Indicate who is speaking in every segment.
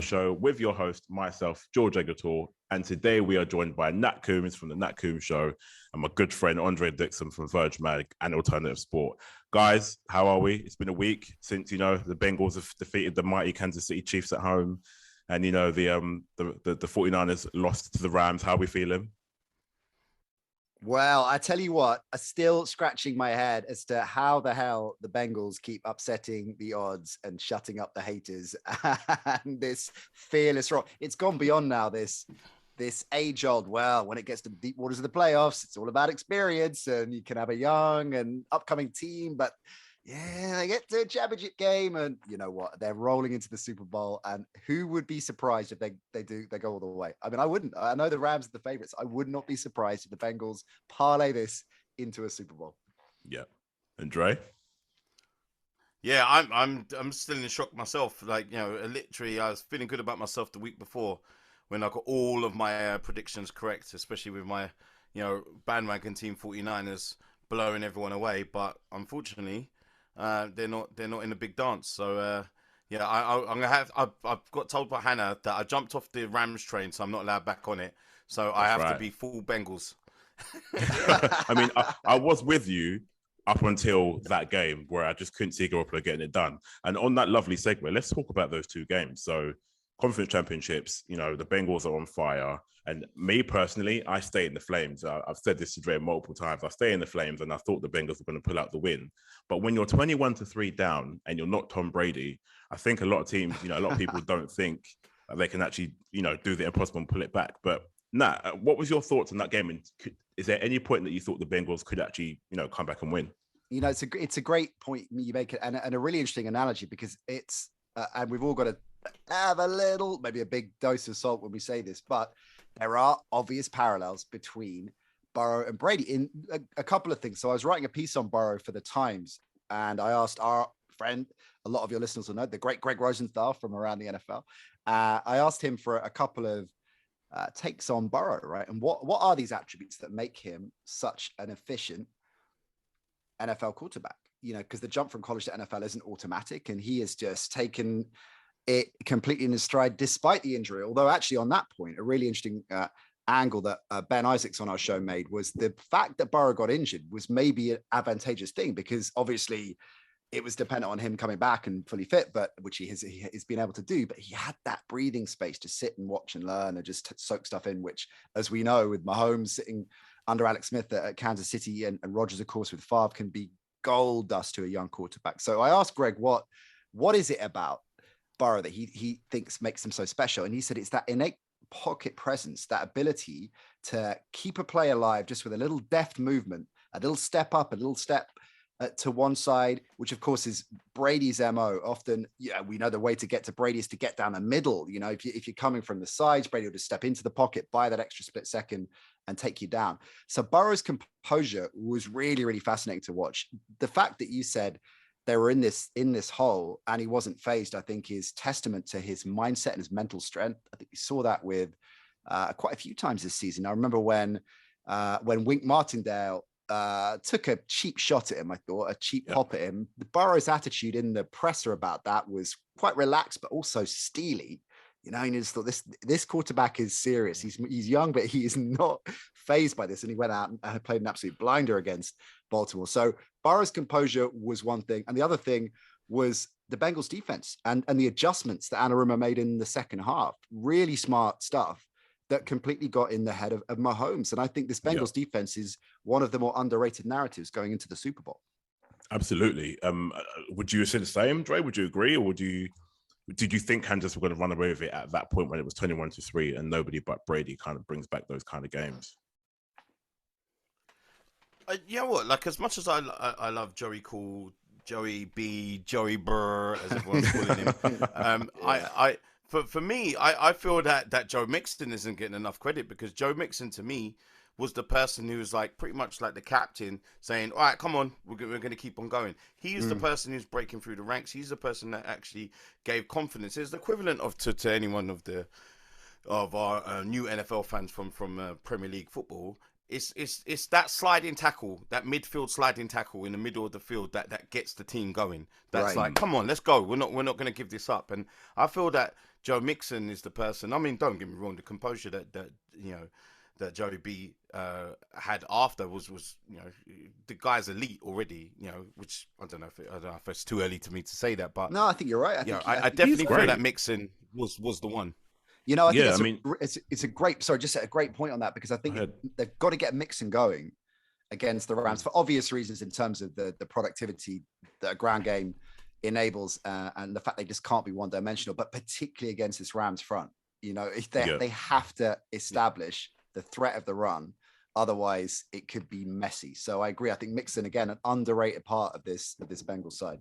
Speaker 1: show with your host, myself, Georgeonsports. And today we are joined by Nat Coombs from the Nat Coombs Show and my good friend, Dixon from Verge and Alternative Sport. Guys, how are we? It's been a week since, the Bengals have defeated the mighty Kansas City Chiefs at home. And, the 49ers lost to the Rams. How are we feeling?
Speaker 2: Well, I tell you what, I'm still scratching my head as to how the hell the Bengals keep upsetting the odds and shutting up the haters. And this fearless rock, it's gone beyond now this age-old, well, when it gets to the deep waters of the playoffs, it's all about experience and you can have a young and upcoming team, but yeah, they get to a championship game and you know what? They're rolling into the Super Bowl. And who would be surprised if they go all the way? I mean, I wouldn't. I know the Rams are the favorites. I would not be surprised if the Bengals parlay this into a Super Bowl.
Speaker 1: Yeah. And Dre?
Speaker 3: Yeah, I'm still in shock myself. Literally, I was feeling good about myself the week before when I got all of my predictions correct, especially with my, bandwagon team 49ers blowing everyone away. But unfortunately, they're not in a big dance. So I've got told by Hannah that I jumped off the Rams train, so I'm not allowed back on it. So I have to be full Bengals.
Speaker 1: I mean, I was with you up until that game where I just couldn't see Garoppolo getting it done. And on that lovely segue, let's talk about those two games. So Conference Championships, the Bengals are on fire. And me personally, I stay in the Flames. I've said this to Dre multiple times. I stay in the Flames and I thought the Bengals were going to pull out the win. But when you're 21-3 down and you're not Tom Brady, I think a lot of teams, a lot of people don't think that they can actually, do the impossible and pull it back. But Nat, what was your thoughts on that game? And is there any point that you thought the Bengals could actually, come back and win?
Speaker 2: It's a great point you make and a really interesting analogy because it's, and we've all got to have maybe a big dose of salt when we say this, but there are obvious parallels between Burrow and Brady in a couple of things. So I was writing a piece on Burrow for the Times, and I asked our friend, a lot of your listeners will know, the great Greg Rosenthal from around the NFL. I asked him for a couple of takes on Burrow, right? And what are these attributes that make him such an efficient NFL quarterback? Because the jump from college to NFL isn't automatic, and he has just taken it completely in his stride despite the injury. Although actually on that point, a really interesting angle that Ben Isaacs on our show made was the fact that Burrow got injured was maybe an advantageous thing because obviously it was dependent on him coming back and fully fit, but which he has been able to do. But he had that breathing space to sit and watch and learn and just soak stuff in, which, as we know, with Mahomes sitting under Alex Smith at Kansas City and Rodgers, of course, with Favre, can be gold dust to a young quarterback. So I asked Greg, what is it about Burrow that he thinks makes him so special? And he said it's that innate pocket presence, that ability to keep a play alive just with a little deft movement, a little step up, a little step to one side, which of course is Brady's MO. Often, we know the way to get to Brady is to get down the middle. If you're coming from the sides, Brady will just step into the pocket, buy that extra split second and take you down. So Burrow's composure was really, really fascinating to watch. The fact that you said they were in this hole and he wasn't phased, I think is testament to his mindset and his mental strength. I think we saw that with quite a few times this season. I remember when Wink Martindale took a cheap shot at him, I thought, a cheap pop at him. The Burrow's attitude in the presser about that was quite relaxed, but also steely. And you just thought this quarterback is serious. He's young, but he is not phased by this. And he went out and played an absolute blinder against Baltimore. So Burrow's composure was one thing. And the other thing was the Bengals defense and the adjustments that Anarumo made in the second half. Really smart stuff that completely got in the head of Mahomes. And I think this Bengals defense is one of the more underrated narratives going into the Super Bowl.
Speaker 1: Absolutely. Would you say the same, Dre? Would you agree? Or did you think Kansas were going to run away with it at that point when it was 21-3 and nobody but Brady kind of brings back those kind of games?
Speaker 3: As much as I love Joey Cool, Joey B, Joey Burr, as everyone's calling him, for me, I feel that Joe Mixon isn't getting enough credit because Joe Mixon to me was the person who was like pretty much like the captain saying, all right, come on, we're going to keep on going. He's the person who's breaking through the ranks. He's the person that actually gave confidence. It's the equivalent to any one of our new NFL fans from Premier League football. It's that sliding tackle, that midfield sliding tackle in the middle of the field that gets the team going. That's right. Like, come on, let's go. We're not going to give this up. And I feel that Joe Mixon is the person. I mean, don't get me wrong, the composure that that Joey B had after was the guy's elite already. Which I don't know if it's too early to me to say that, but
Speaker 2: no, I think you're right.
Speaker 3: I definitely feel that Mixon was the one.
Speaker 2: I think it's a great. Sorry, just a great point on that, because I think they've got to get Mixon going against the Rams for obvious reasons in terms of the productivity that a ground game enables, and the fact they just can't be one-dimensional, but particularly against this Rams front. If they have to establish the threat of the run, otherwise it could be messy. So I agree. I think Mixon, again, an underrated part of this Bengals side.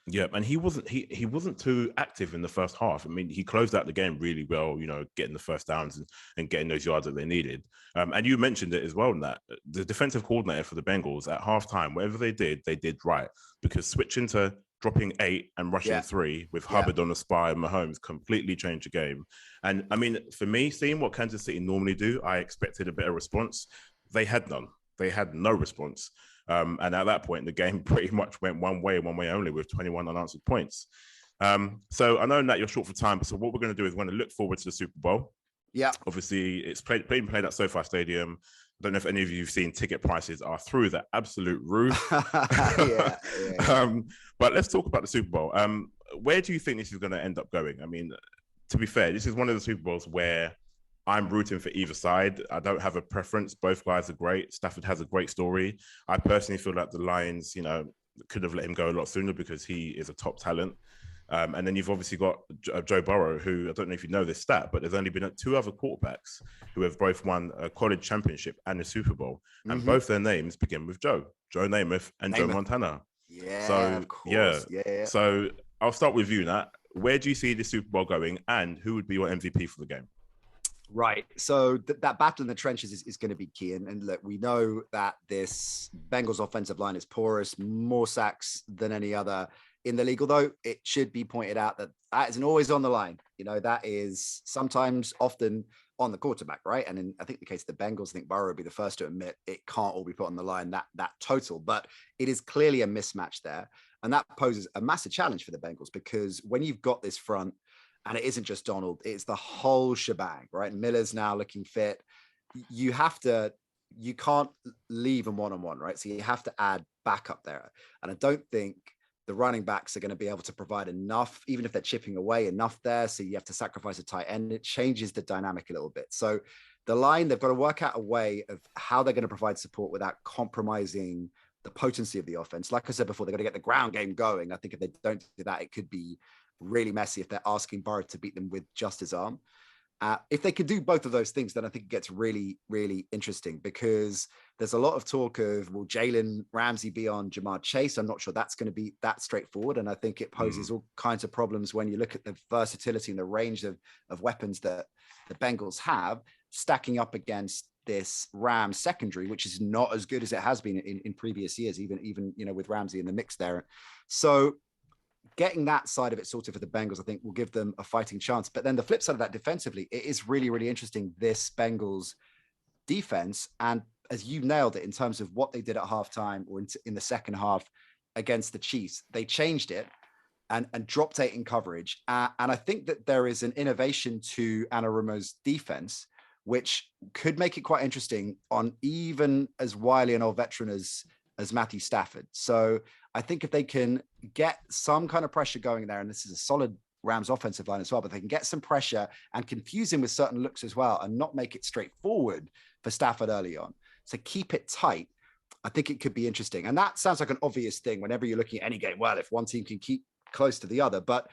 Speaker 1: Yeah, and he wasn't too active in the first half. I mean, he closed out the game really well, getting the first downs and getting those yards that they needed. And you mentioned it as well, Nat. The defensive coordinator for the Bengals at halftime, whatever they did right, because switching to dropping 8 and rushing 3 with Hubbard on the spy and Mahomes completely changed the game. And I mean, for me, seeing what Kansas City normally do, I expected a better response. They had none. They had no response. And at that point, the game pretty much went one way only, with 21 unanswered points. So I know that you're short for time, so what we're going to do is we're going to look forward to the Super Bowl. Yeah. Obviously, it's played at SoFi Stadium. I don't know if any of you have seen ticket prices are through the absolute roof. But let's talk about the Super Bowl. Where do you think this is going to end up going? I mean, to be fair, this is one of the Super Bowls where I'm rooting for either side. I don't have a preference. Both guys are great. Stafford has a great story. I personally feel like the Lions, could have let him go a lot sooner because he is a top talent. And then you've obviously got Joe Burrow, who I don't know if you know this stat, but there's only been 2 other quarterbacks who have both won a college championship and a Super Bowl. And both their names begin with Joe Namath and Joe Montana.
Speaker 2: Yeah,
Speaker 1: so,
Speaker 2: of course. Yeah.
Speaker 1: So I'll start with you, Nat. Where do you see the Super Bowl going, and who would be your MVP for the game?
Speaker 2: Right. So that battle in the trenches is going to be key. And look, we know that this Bengals offensive line is porous, more sacks than any other in the league. Although it should be pointed out that isn't always on the line. That is often on the quarterback, right? And in, I think, the case of the Bengals, I think Burrow would be the first to admit it can't all be put on the line, that total. But it is clearly a mismatch there. And that poses a massive challenge for the Bengals, because when you've got this front, and it isn't just Donald, it's the whole shebang, right? Miller's now looking fit. You can't leave them one-on-one, right? So you have to add backup there. And I don't think the running backs are going to be able to provide enough, even if they're chipping away enough there. So you have to sacrifice a tight end. It changes the dynamic a little bit. So the line, they've got to work out a way of how they're going to provide support without compromising the potency of the offense. Like I said before, they've got to get the ground game going. I think if they don't do that, it could be really messy if they're asking Burrow to beat them with just his arm. If they could do both of those things, then I think it gets really, really interesting, because there's a lot of talk of, will Jalen Ramsey be on Jamar Chase? I'm not sure that's going to be that straightforward. And I think it poses all kinds of problems when you look at the versatility and the range of weapons that the Bengals have, stacking up against this Rams secondary, which is not as good as it has been in previous years, even with Ramsey in the mix there. So getting that side of it sorted for the Bengals, I think, will give them a fighting chance. But then the flip side of that, defensively, it is really, really interesting, this Bengals defense. And as you nailed it in terms of what they did at halftime or in the second half against the Chiefs, they changed it and dropped 8 in coverage. And I think that there is an innovation to Anarumo's defense, which could make it quite interesting on even as wily an old veteran as Matthew Stafford. So I think if they can get some kind of pressure going there, and this is a solid Rams offensive line as well, but they can get some pressure and confuse him with certain looks as well, and not make it straightforward for Stafford early on. So keep it tight. I think it could be interesting. And that sounds like an obvious thing whenever you're looking at any game. Well, if one team can keep close to the other, but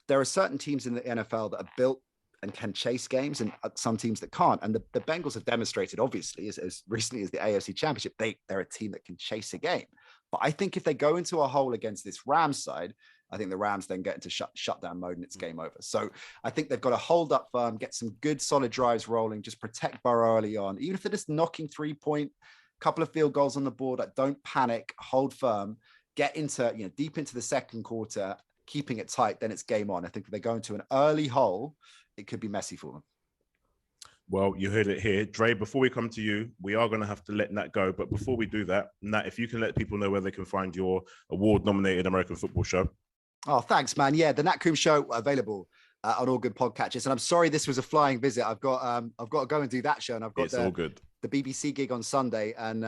Speaker 2: there are certain teams in the NFL that are built and can chase games, and some teams that can't. And the Bengals have demonstrated, obviously, as recently as the AFC Championship, they're a team that can chase a game. But I think if they go into a hole against this Rams side, I think the Rams then get into shutdown mode and it's game over. So I think they've got to hold up firm, get some good solid drives rolling, just protect Burrow early on. Even if they're just knocking 3-point, couple of field goals on the board, don't panic, hold firm, get into, deep into the second quarter, keeping it tight, then it's game on. I think if they go into an early hole, it could be messy for them.
Speaker 1: Well, you heard it here. Dre, before we come to you, we are going to have to let Nat go. But before we do that, Nat, if you can let people know where they can find your award-nominated American football show.
Speaker 2: Oh, thanks, man. Yeah, the Nat Coombs Show, available on all good podcatchers. And I'm sorry this was a flying visit. I've got to go and do that show, and I've got
Speaker 1: all good.
Speaker 2: The BBC gig on Sunday, and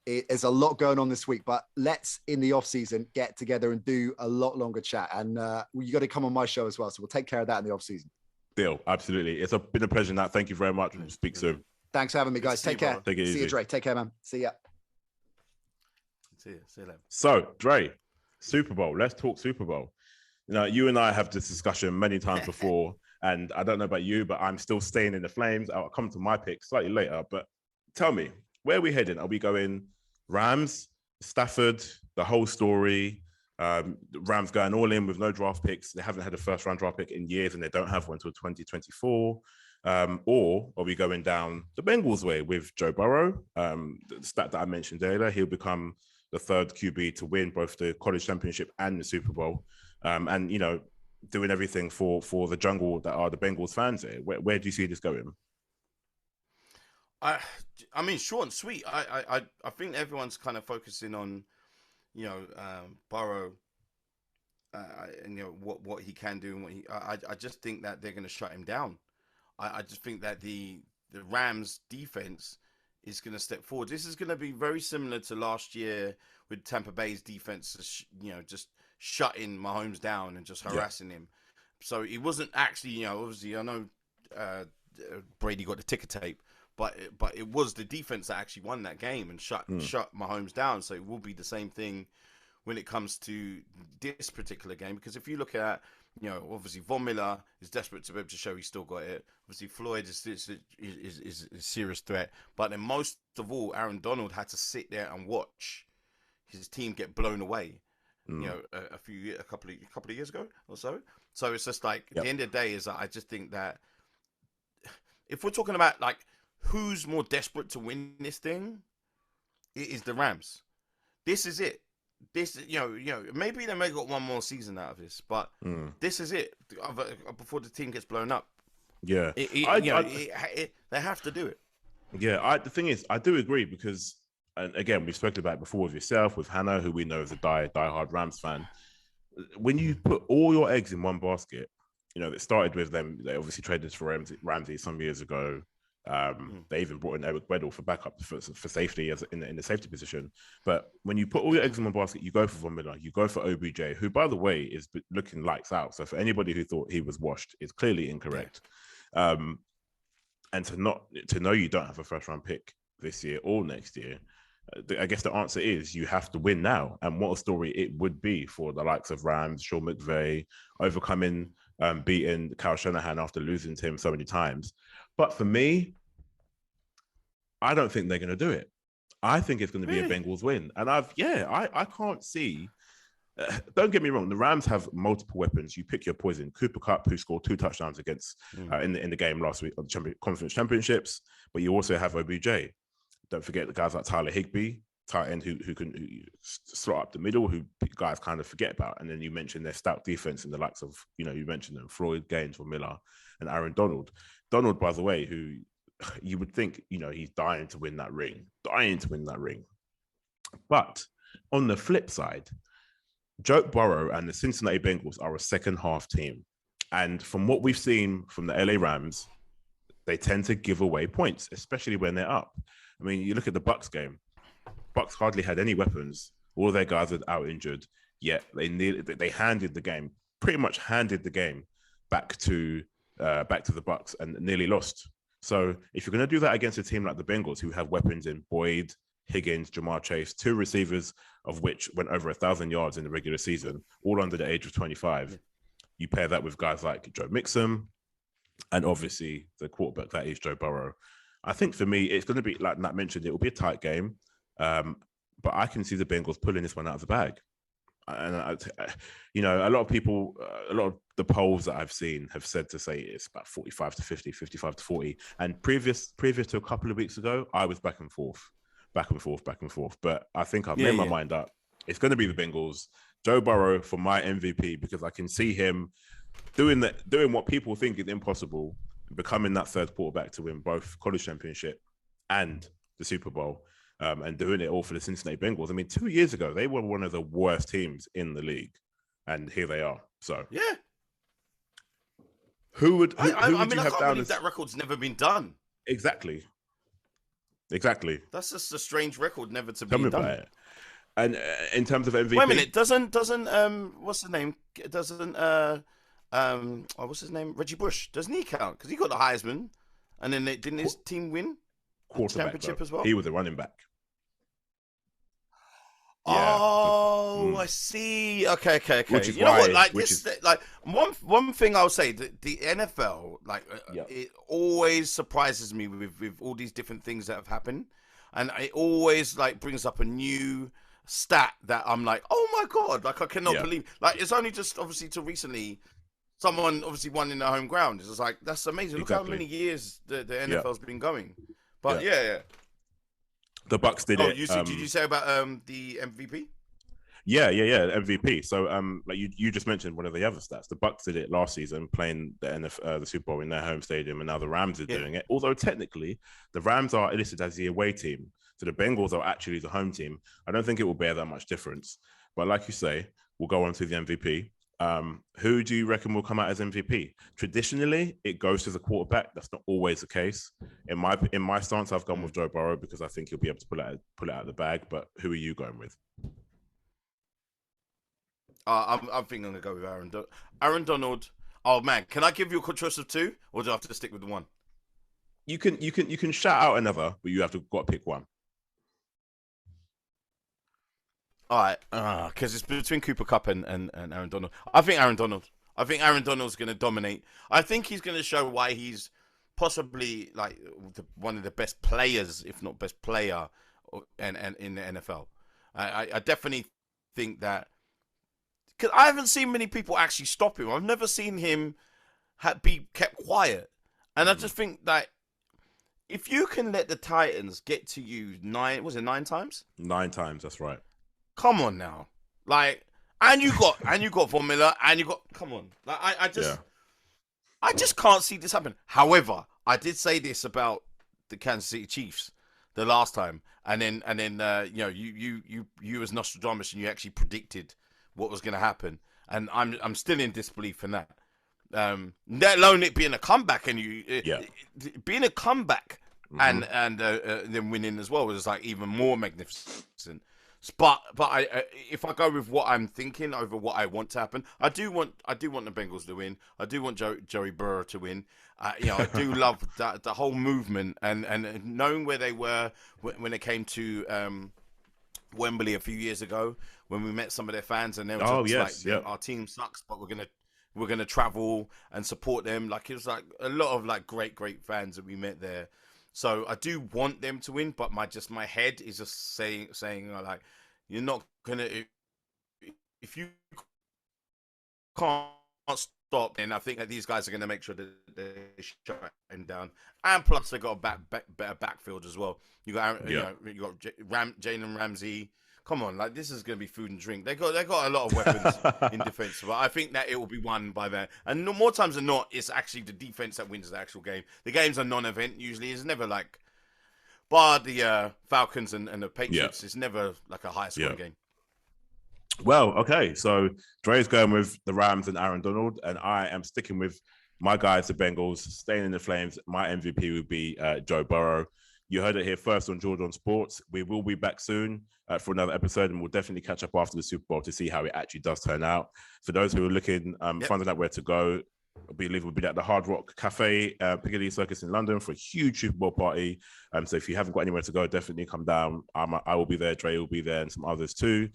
Speaker 2: there's a lot going on this week. But let's, in the off season, get together and do a lot longer chat. And you got to come on my show as well. So we'll take care of that in the off season.
Speaker 1: Deal, absolutely. It's been a pleasure, Nat. Thank you very much. We'll speak soon.
Speaker 2: Thanks for having me, guys. Take care.
Speaker 1: Take it easy.
Speaker 2: See you, Dre. Take care, man. See ya.
Speaker 3: See you later.
Speaker 1: So, Dre, Super Bowl. Let's talk Super Bowl. You and I have this discussion many times before, and I don't know about you, but I'm still staying in the flames. I'll come to my pick slightly later, but tell me, where are we heading? Are we going Rams, Stafford, the whole story? Rams going all in with no draft picks. They haven't had a first round draft pick in years, and they don't have one until 2024. Or are we going down the Bengals way with Joe Burrow? The stat that I mentioned earlier, he'll become the third QB to win both the college championship and the Super Bowl. And, doing everything for the jungle that are the Bengals fans here. Where do you see this going?
Speaker 3: I mean, short and sweet. I think everyone's kind of focusing on, Burrow, and what he can do, and I just think that they're going to shut him down. I just think that the Rams defense is going to step forward. This is going to be very similar to last year with Tampa Bay's defense, just shutting Mahomes down and just harassing him. So it wasn't actually, obviously I know Brady got the ticker tape, but it was the defense that actually won that game and shut Mahomes down. So it will be the same thing when it comes to this particular game, because if you look at, obviously Von Miller is desperate to be able to show he's still got it. Obviously Floyd is a serious threat, but then most of all, Aaron Donald had to sit there and watch his team get blown away. A couple of years ago or so. So it's just like at the end of the day is that I just think that if we're talking about like who's more desperate to win this thing, it is the Rams. This is it. This, maybe they may got one more season out of this, but this is it before the team gets blown up.
Speaker 1: Yeah,
Speaker 3: they have to do it.
Speaker 1: Yeah, the thing is, I do agree because, and again, we've spoken about it before with yourself, with Hannah, who we know is a die-hard Rams fan. When you put all your eggs in one basket, it started with them. They obviously traded for Ramsey some years ago. They even brought in Eric Weddle for backup for safety as in the safety position. But when you put all your eggs in one basket, you go for Von Miller, you go for OBJ, who, by the way, is looking lights out. So for anybody who thought he was washed, is clearly incorrect. And to know you don't have a first round pick this year or next year, I guess the answer is you have to win now. And what a story it would be for the likes of Rams, Sean McVay, overcoming, beating Kyle Shanahan after losing to him so many times. But for me, I don't think they're going to do it. I think it's going to be a Bengals win. And I can't see. Don't get me wrong. The Rams have multiple weapons. You pick your poison. Cooper Kupp, who scored 2 touchdowns against in the game last week of the conference championships. But you also have OBJ. Don't forget the guys like Tyler Higbee, tight end who can slot up the middle, who guys kind of forget about. And then you mentioned their stout defense in the likes of, you mentioned them, Floyd, Gaines, or Miller, and Aaron Donald. Donald, by the way, who you would think, he's dying to win that ring. But on the flip side, Joe Burrow and the Cincinnati Bengals are a second half team. And from what we've seen from the LA Rams, they tend to give away points, especially when they're up. I mean, you look at the Bucs game. Bucs hardly had any weapons. All their guys are out injured. Yet they pretty much handed the game back to the Bucs and nearly lost. So if you're going to do that against a team like the Bengals, who have weapons in Boyd, Higgins, Jamar Chase, 2 receivers of which went over 1,000 yards in the regular season, all under the age of 25, you pair that with guys like Joe Mixon, and obviously the quarterback that is Joe Burrow. I think for me, it's going to be, like Nat mentioned, it will be a tight game. But I can see the Bengals pulling this one out of the bag. And, a lot of people, a lot of the polls that I've seen have said to say it's about 45 to 50, 55 to 40. And previous to a couple of weeks ago, I was back and forth. But I think I've made my mind up. It's going to be the Bengals. Joe Burrow for my MVP, because I can see him doing what people think is impossible, becoming that third quarterback to win both college championship and the Super Bowl, and doing it all for the Cincinnati Bengals. I mean, 2 years ago, they were one of the worst teams in the league, and here they are. So Who would
Speaker 3: I
Speaker 1: you
Speaker 3: can't
Speaker 1: have down
Speaker 3: believe
Speaker 1: as
Speaker 3: that record's never been done.
Speaker 1: exactly?
Speaker 3: That's just a strange record never to
Speaker 1: Tell
Speaker 3: be
Speaker 1: me
Speaker 3: done.
Speaker 1: about it. And in terms of MVP,
Speaker 3: Wait a minute, doesn't what's his name? Doesn't what's his name? Reggie Bush, doesn't he count? Because he got the Heisman, and then didn't his team win the
Speaker 1: quarterback
Speaker 3: championship
Speaker 1: though.
Speaker 3: as well?
Speaker 1: He was a running back.
Speaker 3: Yeah. Oh,
Speaker 1: Mm.
Speaker 3: I see. Okay.
Speaker 1: Which is
Speaker 3: You know
Speaker 1: why-
Speaker 3: what? Like
Speaker 1: which
Speaker 3: this,
Speaker 1: is-
Speaker 3: like one thing I'll say: the NFL, like,
Speaker 1: Yeah.
Speaker 3: it always surprises me with all these different things that have happened, and it always like brings up a new stat that I'm like, oh my god, like I cannot
Speaker 1: Yeah.
Speaker 3: believe. Like it's only just obviously to recently, someone obviously won in their home ground. It's just like that's amazing. Look how
Speaker 1: Exactly.
Speaker 3: many years the NFL's been going. But
Speaker 1: Yeah.
Speaker 3: yeah.
Speaker 1: The Bucks did
Speaker 3: Oh,
Speaker 1: it.
Speaker 3: did you say about the MVP?
Speaker 1: Yeah, MVP. So, like you just mentioned one of the other stats. The Bucks did it last season, playing the Super Bowl in their home stadium, and now the Rams are doing it. Although technically, the Rams are listed as the away team, so the Bengals are actually the home team. I don't think it will bear that much difference. But like you say, we'll go on to the MVP. Who do you reckon will come out as MVP? Traditionally, it goes to the quarterback. That's not always the case. In my stance, I've gone with Joe Burrow because I think he'll be able to pull it out of the bag. But who are you going with?
Speaker 3: I'm thinking I'm gonna go with Aaron Donald. Oh man, can I give you a choice of two, or do I have to stick with the one?
Speaker 1: You can shout out another, but you have to got to pick one.
Speaker 3: All right, because it's between Cooper Kupp and Aaron Donald. I think Aaron Donald. I think Aaron Donald's going to dominate. I think he's going to show why he's possibly like one of the best players, if not best player, and in the NFL. I definitely think that, because I haven't seen many people actually stop him. I've never seen him be kept quiet, and I just think that if you can let the Titans get to you 9 times?
Speaker 1: 9 times, that's right.
Speaker 3: Come on now, like, and you got Von Miller, and you got, come on, like, I just can't see this happen. However, I did say this about the Kansas City Chiefs the last time, and then you know, you as Nostradamus, and you actually predicted what was going to happen, and I'm still in disbelief in that. Let alone it being a comeback, and being a comeback, and then winning as well was like even more magnificent. But if I go with what I'm thinking over what I want to happen, I do want the Bengals to win. I do want Joey Burrow to win. You know, I do love the whole movement, and knowing where they were when it came to Wembley a few years ago, when we met some of their fans, and they were just like, our team sucks, but we're gonna travel and support them. Like, it was like a lot of like great fans that we met there. So I do want them to win, but my head is just saying like, you're not gonna, if you can't stop, then I think that these guys are gonna make sure that they shut him down. And plus, they got a better backfield as well. You got Jalen Ramsey. Come on, like, this is going to be food and drink. They got a lot of weapons in defense, but I think that it will be won by that. And more times than not, it's actually the defense that wins the actual game. The game's a non-event usually. It's never like, bar the Falcons and the Patriots, it's never like a high-scoring game.
Speaker 1: Well, okay, so Dre's going with the Rams and Aaron Donald, and I am sticking with my guys, the Bengals, staying in the Flames. My MVP would be Joe Burrow. You heard it here first on Georgeonsports. We will be back soon for another episode, and we'll definitely catch up after the Super Bowl to see how it actually does turn out. For those who are looking, finding out where to go, I believe we'll be at the Hard Rock Cafe, Piccadilly Circus in London for a huge Super Bowl party. So if you haven't got anywhere to go, definitely come down. I will be there. Dre will be there, and some others too.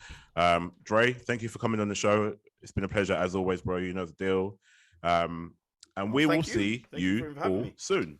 Speaker 1: Dre, thank you for coming on the show. It's been a pleasure as always, bro. You know the deal. And we will see you all soon.